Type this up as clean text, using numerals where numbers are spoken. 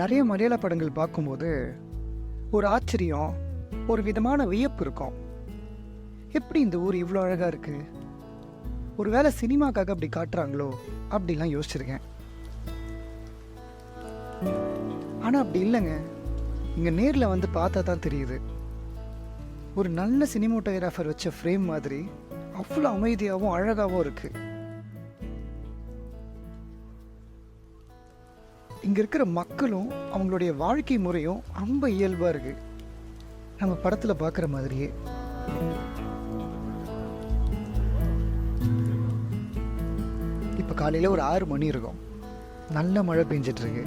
நிறைய மலையாள படங்கள் பார்க்கும்போது ஒரு ஆச்சரியம், ஒரு விதமான வியப்பு இருக்கும். எப்படி இந்த ஊர் இவ்வளோ அழகாக இருக்குது, ஒரு வேளை சினிமாக்காக அப்படி காட்டுறாங்களோ அப்படிலாம் யோசிச்சிருக்கேன். ஆனால் அப்படி இல்லைங்க. இங்கே நேரில் வந்து பார்த்தா தான் தெரியுது. ஒரு நல்ல சினிமோட்டோகிராஃபர் வச்ச ஃப்ரேம் மாதிரி அவ்வளோ அமைதியாகவும் அழகாகவும் இருக்குது. இங்கே இருக்கிற மக்களும் அவங்களுடைய வாழ்க்கை முறையும் ரொம்ப இயல்பாக இருக்குது, நம்ம படத்தில் பார்க்குற மாதிரியே. இப்போ காலையில் ஒரு 6 மணி இருக்கும், நல்ல மழை பெஞ்சிட்ருக்கு.